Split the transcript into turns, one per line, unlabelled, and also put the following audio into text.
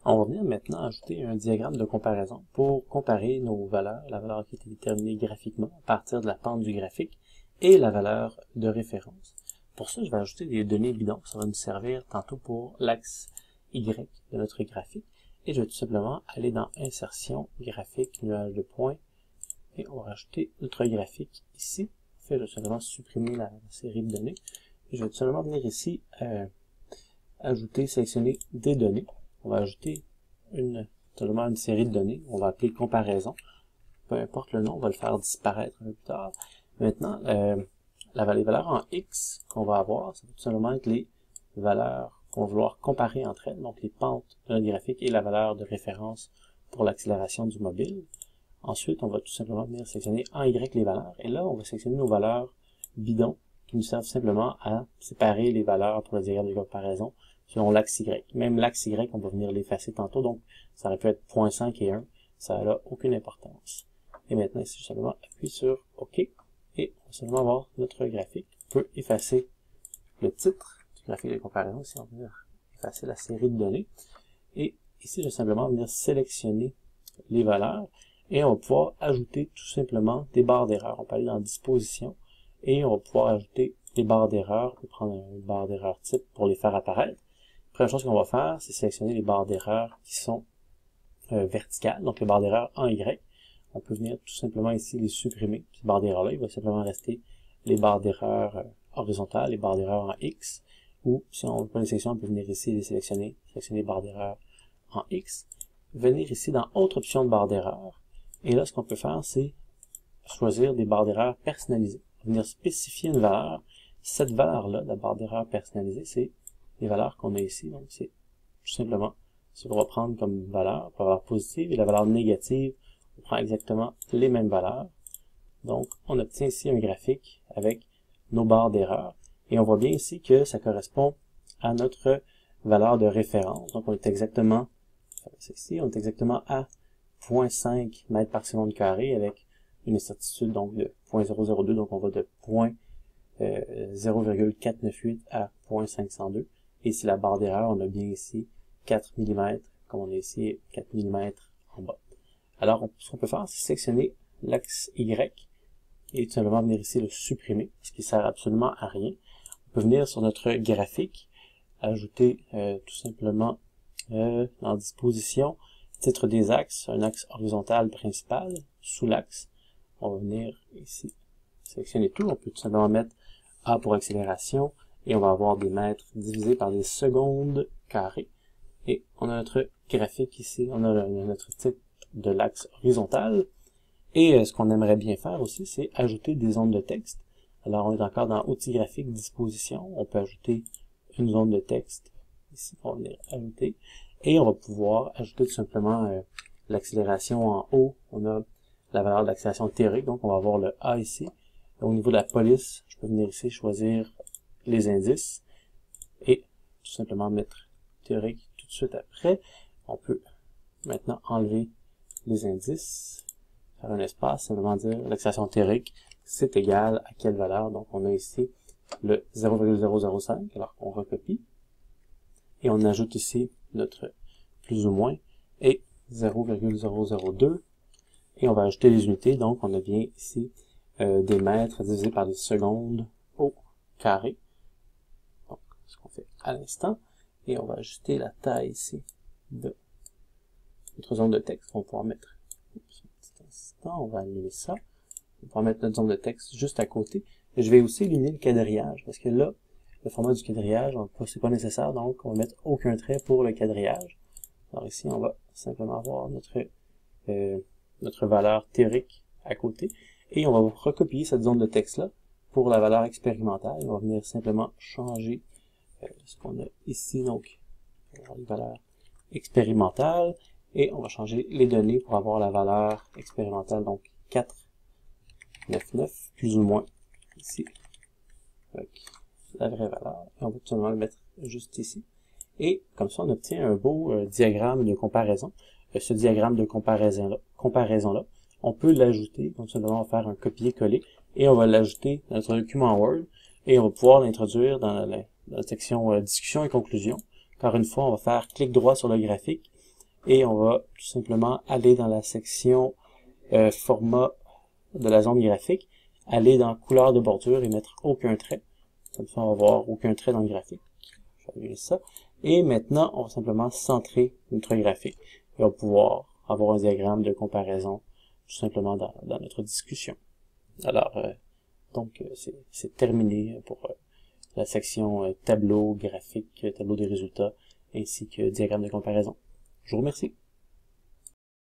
On va venir maintenant ajouter un diagramme de comparaison pour comparer nos valeurs, la valeur qui a été déterminée graphiquement à partir de la pente du graphique et la valeur de référence. Pour ça, je vais ajouter des données bidons. Ça va nous servir tantôt pour l'axe Y de notre graphique. Et je vais tout simplement aller dans Insertion, Graphique, Nuage de points. Et on va rajouter notre graphique ici. En fait, je vais simplement supprimer la série de données. Et je vais tout simplement venir ici, sélectionner des données. On va ajouter seulement une série de données. On va appeler comparaison. Peu importe le nom, on va le faire disparaître un peu plus tard. Maintenant, les valeurs en X qu'on va avoir, ça va tout simplement être les valeurs qu'on va vouloir comparer entre elles, donc les pentes de notre graphique et la valeur de référence pour l'accélération du mobile. Ensuite, on va tout simplement venir sélectionner en Y les valeurs, et là, on va sélectionner nos valeurs bidons qui nous servent simplement à séparer les valeurs pour le diagramme de comparaison selon l'axe Y. Même l'axe Y, on va venir l'effacer tantôt, donc ça aurait pu être 0.5 et 1, ça n'a aucune importance. Et maintenant, ici, je vais simplement appuyer sur OK, et on va simplement avoir notre graphique. On peut effacer le titre du graphique de comparaison, ici on va venir effacer la série de données, et ici, je vais simplement venir sélectionner les valeurs, et on va pouvoir ajouter tout simplement des barres d'erreur. On peut aller dans Disposition, et on va pouvoir ajouter des barres d'erreur. On peut prendre une barre d'erreur type pour les faire apparaître. La première chose qu'on va faire, c'est sélectionner les barres d'erreur qui sont verticales, donc les barres d'erreur en Y. On peut venir tout simplement ici les supprimer. Ces barres d'erreur-là, il va simplement rester les barres d'erreur horizontales, les barres d'erreur en X, ou si on veut pas les sélectionner, on peut venir ici les sélectionner les barres d'erreur en X. Venir ici dans Autre option de barres d'erreur, et là, ce qu'on peut faire, c'est choisir des barres d'erreur personnalisées. On va venir spécifier une valeur. Cette valeur-là, la barre d'erreur personnalisée, c'est les valeurs qu'on a ici. Donc, c'est tout simplement ce qu'on va prendre comme valeur, pour la valeur positive, et la valeur négative, on prend exactement les mêmes valeurs. Donc, on obtient ici un graphique avec nos barres d'erreur. Et on voit bien ici que ça correspond à notre valeur de référence. Donc, on est exactement à 0.5 mètres par seconde carré avec une incertitude donc de 0.002. Donc, on va de 0,498 à 0.502. Et ici, la barre d'erreur, on a bien ici 4 mm, comme on a ici 4 mm en bas. Alors, ce qu'on peut faire, c'est sélectionner l'axe Y et tout simplement venir ici le supprimer, ce qui ne sert absolument à rien. On peut venir sur notre graphique, ajouter tout simplement en disposition, titre des axes, un axe horizontal principal, sous l'axe. On va venir ici sélectionner tout. On peut tout simplement mettre A pour accélération, et on va avoir des mètres divisés par des secondes carrées. Et on a notre graphique ici, on a notre titre de l'axe horizontal. Et ce qu'on aimerait bien faire aussi, c'est ajouter des zones de texte. Alors, on est encore dans Outils graphiques, Disposition. On peut ajouter une zone de texte. Ici, on va venir ajouter. Et on va pouvoir ajouter tout simplement l'accélération en haut. On a la valeur de l'accélération théorique, donc on va avoir le A ici. Et au niveau de la police, je peux venir ici choisir les indices et tout simplement mettre théorique tout de suite après. On peut maintenant enlever les indices, faire un espace, simplement dire l'accélération théorique, c'est égal à quelle valeur. Donc on a ici le 0,005, alors on recopie, et on ajoute ici notre plus ou moins, et 0,002, et on va ajouter les unités, donc on a bien ici des mètres divisés par des secondes au carré, donc ce qu'on fait à l'instant, et on va ajuster la taille ici de notre zone de texte. On va pouvoir mettre, un petit instant, on va annuler ça, on va pouvoir mettre notre zone de texte juste à côté, et je vais aussi éliminer le quadrillage, parce que là, le format du quadrillage, c'est pas nécessaire, donc on va mettre aucun trait pour le quadrillage. Alors ici, on va simplement avoir notre valeur théorique à côté, et on va recopier cette zone de texte-là pour la valeur expérimentale. On va venir simplement changer ce qu'on a ici, donc une valeur expérimentale, et on va changer les données pour avoir la valeur expérimentale, donc 499, plus ou moins, ici, avec la vraie valeur, et on va tout simplement le mettre juste ici. Et comme ça, on obtient un beau diagramme de comparaison. Ce diagramme de comparaison-là, on peut l'ajouter, donc simplement on va faire un copier-coller, et on va l'ajouter dans notre document Word, et on va pouvoir l'introduire dans la section discussion et conclusion. Encore une fois, on va faire clic droit sur le graphique, et on va tout simplement aller dans la section format de la zone graphique, aller dans couleur de bordure et mettre aucun trait. Comme ça, on va voir aucun trait dans le graphique. Je vais régler ça. Et maintenant, on va simplement centrer notre graphique. Et on va pouvoir avoir un diagramme de comparaison tout simplement dans notre discussion. Alors, c'est terminé pour la section tableau graphique, tableau des résultats, ainsi que diagramme de comparaison. Je vous remercie.